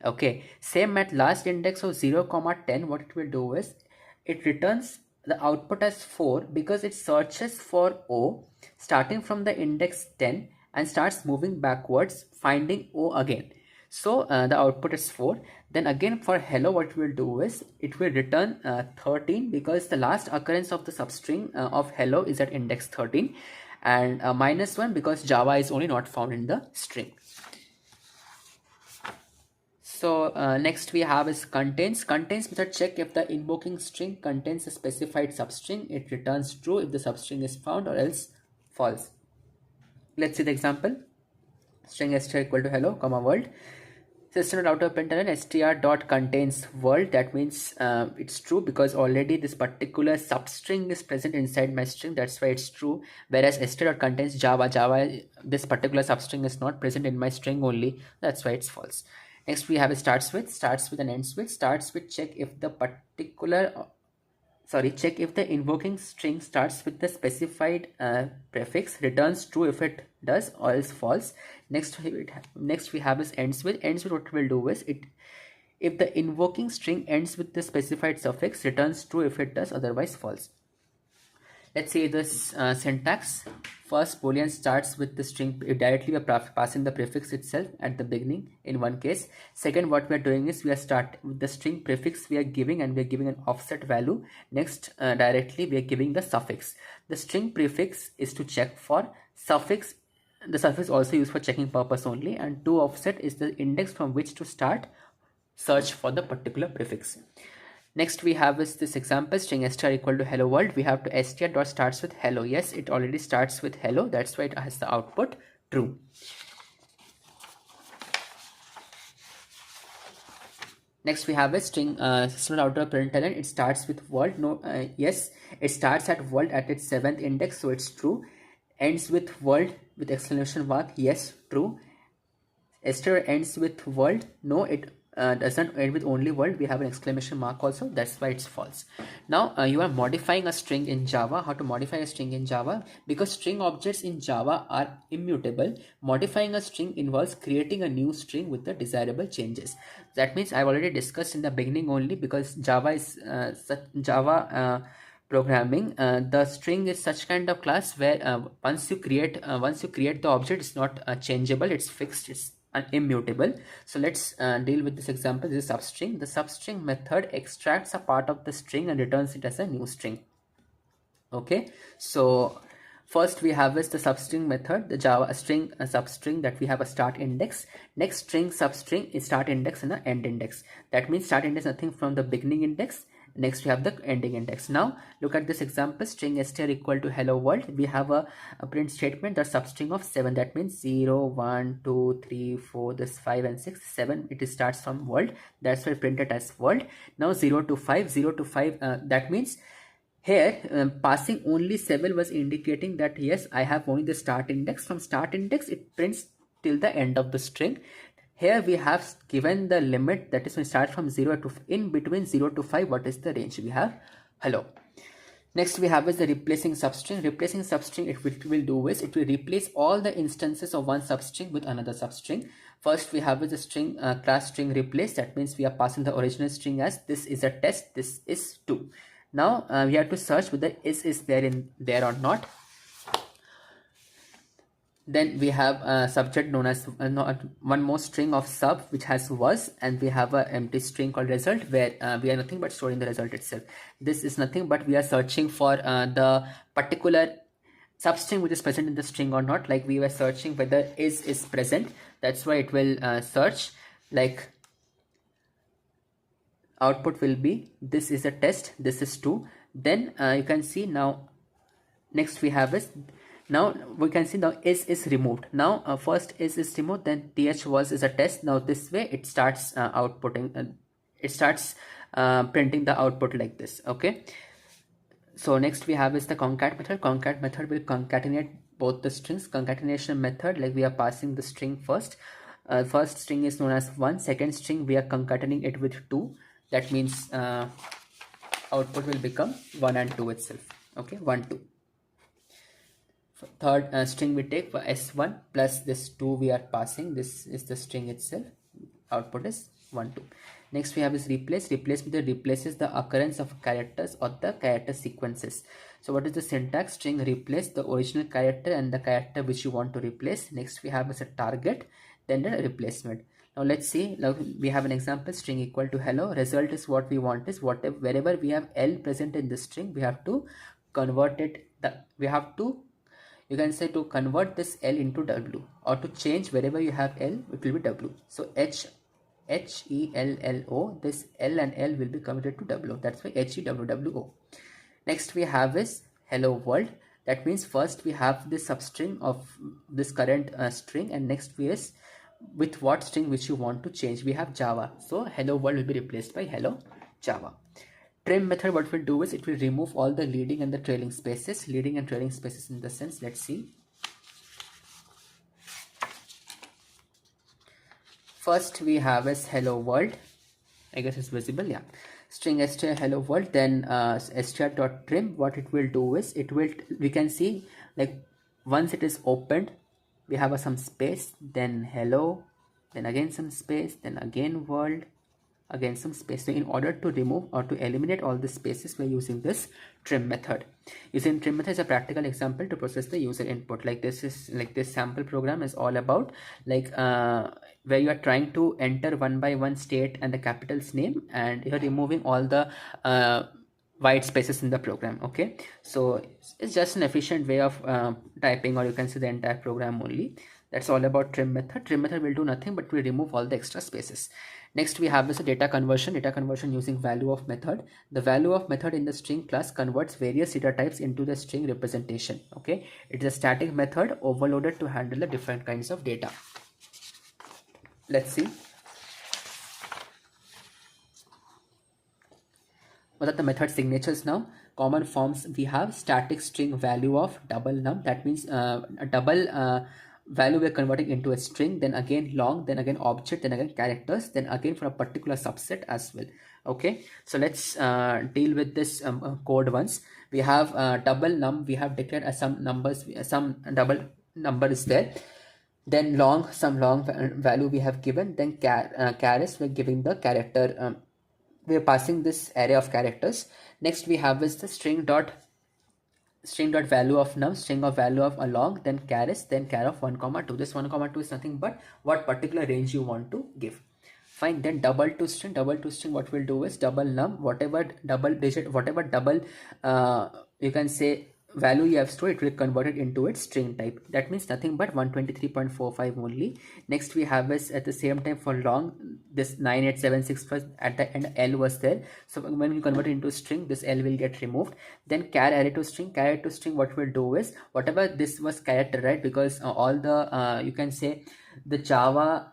Speaker 1: Okay, same at last index of 0 comma 10, what it will do is it returns the output as 4 because it searches for o starting from the index 10 and starts moving backwards finding o again. So the output is 4. Then again for hello, what it will do is it will return 13 because the last occurrence of the substring of hello is at index 13, and -1 because Java is only not found in the string. So next we have is contains. Contains method check if the invoking string contains a specified substring. It returns true if the substring is found or else false. Let's see the example. String str equal to hello comma world. System out of println str dot contains world. That means it's true because already this particular substring is present inside my string. That's why it's true. Whereas str dot contains Java. This particular substring is not present in my string only. That's why it's false. Next we have a starts with and ends with. Starts with check if the check if the invoking string starts with the specified prefix, returns true if it does or else false. Next we have is ends with. Ends with, what it will do is if the invoking string ends with the specified suffix, returns true if it does, otherwise false. Let's see this syntax. First, boolean starts with the string directly. We are passing the prefix itself at the beginning in one case. Second, what we are doing is we are start with the string prefix we are giving, and we are giving an offset value. Next, directly we are giving the suffix. The string prefix is to check for suffix. The suffix also used for checking purpose only, and to offset is the index from which to start search for the particular prefix. Next we have is this example, string str equal to hello world. We have to str dot starts with hello. Yes, it already starts with hello. That's why it has the output true. Next we have a string system outer println. It starts with world. No, yes, it starts at world at its 7th index, so it's true. Ends with world with exclamation mark. Yes, true. Str ends with world. No, it doesn't end with only world. We have an exclamation mark also. That's why it's false. Now you are modifying a string in Java. How to modify a string in Java? Because string objects in Java are immutable, modifying a string involves creating a new string with the desirable changes. That means I've already discussed in the beginning only, because Java is programming, the string is such kind of class where once you create the object, it's not changeable, it's fixed, it's immutable. So let's deal with this example. This is substring. The substring method extracts a part of the string and returns it as a new string. Okay, so first we have is the substring method, the Java string substring that we have a start index. Next string substring is start index and an end index. That means start index nothing from the beginning index. Next we have the ending index. Now look at this example, string str equal to hello world. We have a print statement, the substring of 7. That means 0, 1, 2, 3, 4, this 5 and 6, 7. It starts from world. That's why printed as world. Now 0 to 5, that means here passing only 7 was indicating that yes, I have only the start index. From start index it prints till the end of the string. Here we have given the limit, that is when it starts from 0 to in between 0 to 5. What is the range? We have hello. Next we have is the replacing substring. Replacing substring, it will do is it will replace all the instances of one substring with another substring. First we have is a string class string replace. That means we are passing the original string as this is a test, this is 2. Now we have to search whether is there in there or not. Then we have a subject known as one more string of sub which has was, and we have an empty string called result where we are nothing but storing the result itself. This is nothing but we are searching for the particular substring which is present in the string or not. Like we were searching whether is present, that's why it will search. Like output will be this is a test, this is 2. Then you can see now next we have is, now we can see now is removed. Now first is removed, then th was is a test. Now this way it starts outputting, it starts printing the output like this. Okay, so next we have is the concat method. Concat method will concatenate both the strings. Concatenation method, like we are passing the string first. First string is known as 1, second string we are concatenating it with 2. That means output will become 1 and 2 itself. Okay, 1 2. Third string we take for s1 plus this 2 we are passing, this is the string itself, output is 1 2. Next we have is replace. Replace method replaces the occurrence of characters or the character sequences. So what is the syntax? String replace the original character and the character which you want to replace. Next we have is a target, then the replacement. Now let's see, now we have an example, string equal to hello. Result is what we want is whatever, wherever we have L present in the string, we have to convert it, we have to, you can say, to convert this L into W, or to change wherever you have L, it will be W. So HELLO, this L and L will be converted to W. That's why HEWWO. Next we have is hello world. That means first we have this substring of this current string, and next we is with what string which you want to change. We have Java, so hello world will be replaced by hello Java. Trim method, what will do is it will remove all the leading and the trailing spaces. Leading and trailing spaces in the sense, let's see. First we have as hello world, I guess it's visible, yeah. String str hello world, then str.trim, what it will do is it will, we can see, like once it is opened we have some space, then hello, then again some space, then again world, again some space. So in order to remove or to eliminate all the spaces, we're using this trim method. Using trim method is a practical example to process the user input. Like this is, like this sample program is all about, like where you are trying to enter one by one state and the capital's name, and you're removing all the white spaces in the program. Okay, so it's just an efficient way of typing, or you can see the entire program only. That's all about trim method. Trim method will do nothing but will remove all the extra spaces. Next we have is a data conversion. Data conversion using valueOf method. The valueOf method in the string class converts various data types into the string representation. Okay, it is a static method overloaded to handle the different kinds of data. Let's see. What are the method signatures now? Common forms we have: static string valueOf double num. That means a double value we are converting into a string, then again long, then again object, then again characters, then again for a particular subset as well. Okay, so let's deal with this code once. We have double num, we have declared as some numbers, some double number is there, then long, some long value we have given, then chars, we're giving the character, we are passing this array of characters. Next we have is the string dot value of num, string of value of a long, then chars, then char of 1 2. This 1 2 is nothing but what particular range you want to give. Fine. Then double to string, what we'll do is double num, whatever double digit, whatever double you can say value you have stored, it will convert it into its string type. That means nothing but 123.45 only. Next we have is at the same time for long, this 98765 at the end L was there, so when we convert it into string, this L will get removed. Then char array to string, what we'll do is whatever this was character, right, because all the you can say the Java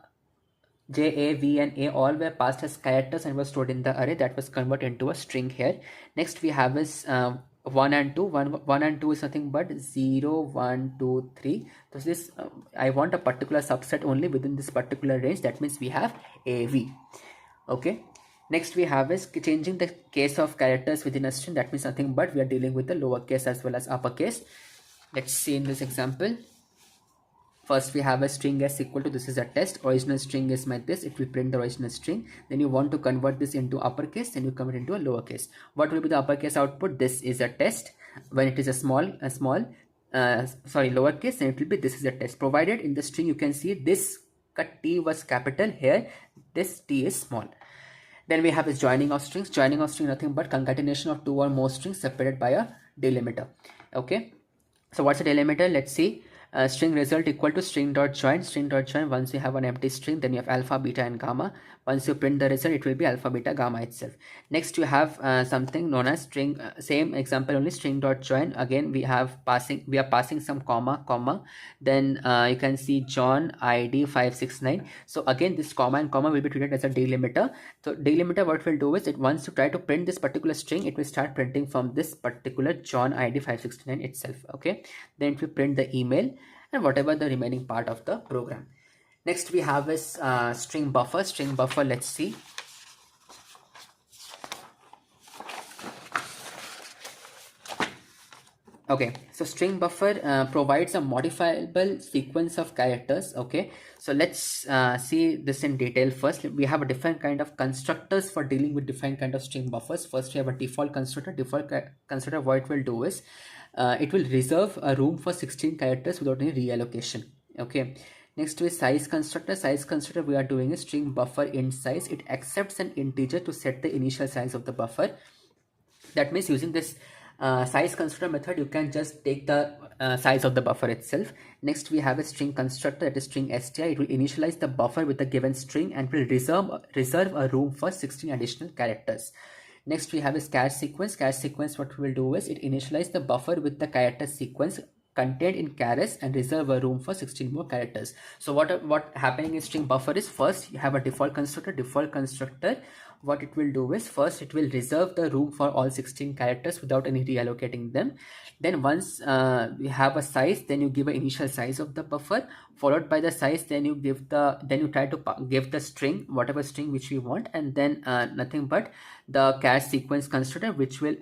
Speaker 1: J, A, V and A all were passed as characters and were stored in the array, that was converted into a string here. Next we have is 1 and 2. 1 and 2 is nothing but 0 1 2 3. So this I want a particular subset only within this particular range, that means we have AV. Okay, next we have is changing the case of characters within a string, that means nothing but we are dealing with the lowercase as well as uppercase. Let's see in this example. First we have a string s equal to, this is a test, original string is my this, it will print the original string. Then you want to convert this into uppercase, then you convert it into a lowercase. What will be the uppercase output? This is a test. When it is a lowercase, then it will be this is a test. Provided in the string you can see this t was capital, here this t is small. Then we have is joining of strings. Joining of string nothing but concatenation of two or more strings separated by a delimiter. Okay, so what's a delimiter? Let's see. String result equal to string dot join. String dot join, once you have an empty string, then you have alpha, beta and gamma. Once you print the result, it will be alpha, beta, gamma itself. Next you have something known as string, same example only, string dot join. Again we are passing some comma, then you can see John ID 569. So again this comma and comma will be treated as a delimiter. So delimiter, what will do is, it once you try to print this particular string, it will start printing from this particular John ID 569 itself. Okay, then it will print the email and whatever the remaining part of the program. Next we have is string buffer. String buffer, let's see. Okay, so string buffer provides a modifiable sequence of characters. Okay, so let's see this in detail. First we have a different kind of constructors for dealing with different kind of string buffers. First we have a default constructor. Default constructor, what it will do is it will reserve a room for 16 characters without any reallocation. Okay, next is size constructor. Size constructor, we are doing a string buffer int size. It accepts an integer to set the initial size of the buffer. That means using this size constructor method, you can just take the size of the buffer itself. Next we have a string constructor, that is string str. It will initialize the buffer with a given string and will reserve a room for 16 additional characters. Next we have a char sequence. Char sequence, what we will do is, it initialize the buffer with the character sequence contained in chars and reserve a room for 16 more characters. So what happening in string buffer is, first you have a default constructor. Default constructor, what it will do is, first it will reserve the room for all 16 characters without any reallocating them. Then once you have a size, then you give an initial size of the buffer, followed by the size, then you try to give the string, whatever string which we want, and then nothing but the char sequence constructor, which will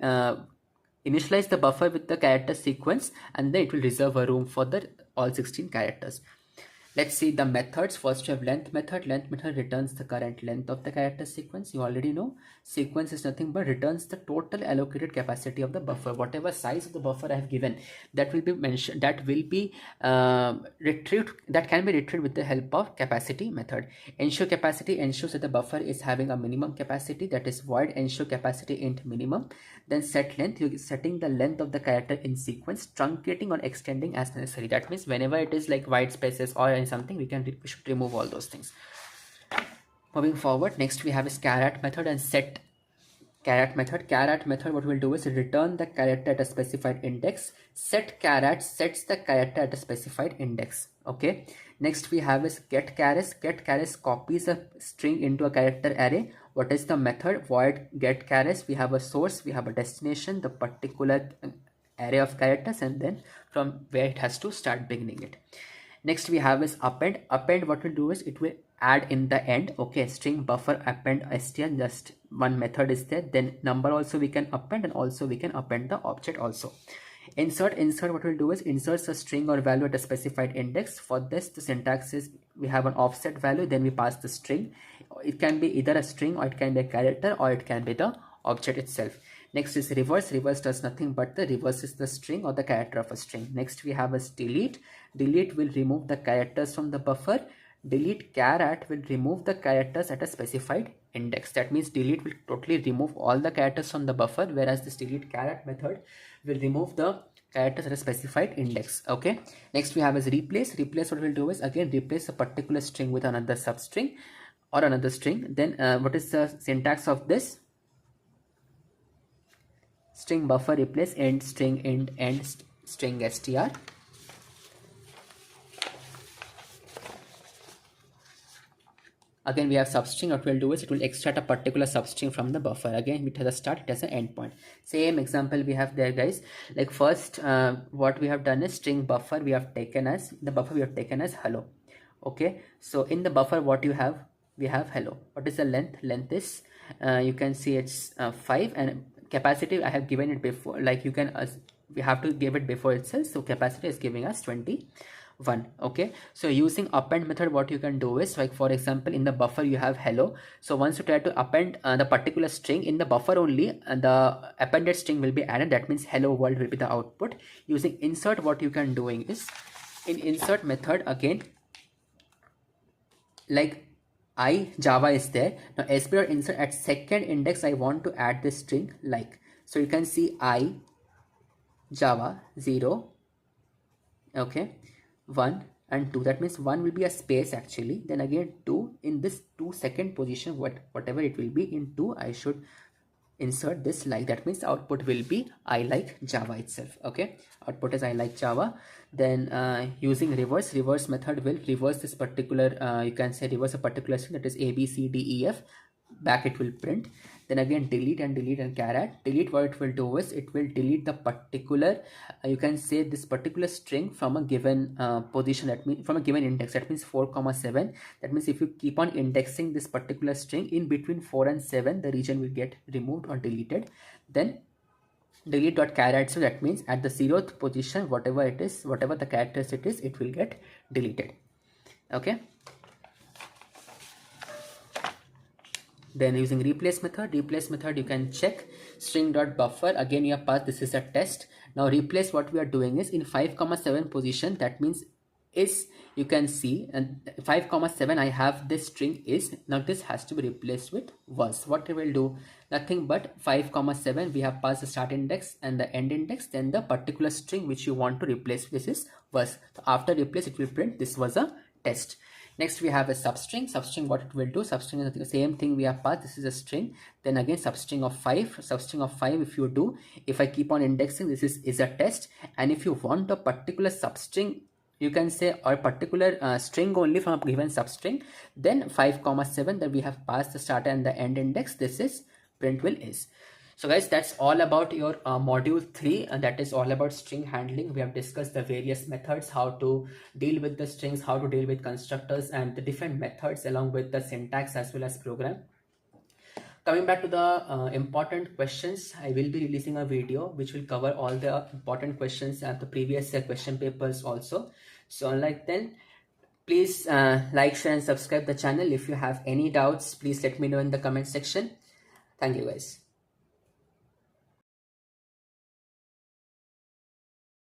Speaker 1: initialize the buffer with the character sequence, and then it will reserve a room for the all 16 characters. Let's see the methods. First we have length method. Length method returns the current length of the character sequence. You already know sequence is nothing but returns the total allocated capacity of the buffer. Whatever size of the buffer I have given, that will be mentioned, that will be retrieved, that can be retrieved with the help of capacity method. Ensure capacity ensures that the buffer is having a minimum capacity, that is void ensure capacity int minimum. Then set length, you're setting the length of the character in sequence, truncating or extending as necessary. That means whenever it is like white spaces or something, we should remove all those things. Moving forward, next we have a caret method and set caret method. Caret method, what we'll do is return the character at a specified index. Set caret sets the character at a specified index. Okay, next we have is get chars. Get chars copies a string into a character array. What is the method? Void get chars. We have a source, we have a destination, the particular array of characters, and then from where it has to start beginning it. Next we have is append. Append, what will do is it will add in the end. Okay, string buffer append str, just one method is there. Then number also we can append, and also we can append the object also. Insert, what we'll do is inserts a string or value at a specified index. For this, the syntax is, we have an offset value, then we pass the string. It can be either a string, or it can be a character, or it can be the object itself. Next is reverse. Reverse does nothing but the reverses the string or the character of a string. Next we have as delete. Delete will remove the characters from the buffer. Delete caret will remove the characters at a specified index. That means delete will totally remove all the characters from the buffer, whereas this delete caret method will remove the characters at a specified index. Okay, next we have as replace. Replace, what we'll do is again replace a particular string with another substring or another string. Then what is the syntax of this? String buffer replace end string int end string str. Again we have substring. What we'll do is it will extract a particular substring from the buffer. Again it has a start, it has an end point. Same example we have there, guys. Like first what we have done is string buffer we have taken as the buffer we have taken as hello. Okay, so in the buffer what you have, we have hello. What is the length? Length is you can see it's 5, and capacity I have given it before, like you can we have to give it before itself, so capacity is giving us 20. 1. Okay, so using append method, what you can do is, like for example, in the buffer you have hello. So once you try to append the particular string in the buffer only, the appended string will be added. That means hello world will be the output. Using insert, what you can doing is, in insert method again, like I Java is there. Now SPR insert at second index, I want to add this string like, so you can see I Java 0, okay, 1 and 2. That means 1 will be a space actually, then again 2 in this 2 second position, whatever it will be in 2, I should insert this like. That means output will be I like Java itself. Okay, output is I like Java. Then using reverse method will reverse this particular you can say reverse a particular string, that is A B C D E F, back it will print. Then again delete and caret. Delete, what it will do is it will delete the particular you can say this particular string from a given position, that means from a given index, that means 4,7. That means if you keep on indexing this particular string in between 4 and 7, the region will get removed or deleted. Then delete.caret, so that means at the 0th position, whatever it is, whatever the characters it is, it will get deleted. Okay, then using replace method you can check string.buffer, again you have passed, this is a test. Now replace, what we are doing is in 5,7 position, that means is, you can see, and 5,7 I have this string is, now this has to be replaced with was. What we will do, nothing but 5,7 we have passed the start index and the end index, then the particular string which you want to replace, this is was. So after replace, it will print this was a test. Next we have a substring. What it will do, substring is the same thing we have passed, this is a string. Then again substring of 5, if you do, if I keep on indexing, this is a test. And if you want a particular substring, you can say, or particular string only from a given substring, then 5,7 that we have passed the start and the end index, this is print will is. So guys, that's all about your module 3, and that is all about string handling. We have discussed the various methods, how to deal with the strings, how to deal with constructors, and the different methods along with the syntax as well as program. Coming back to the important questions, I will be releasing a video which will cover all the important questions at the previous question papers also. So unlike then, please like, share and subscribe the channel. If you have any doubts, please let me know in the comment section. Thank you guys.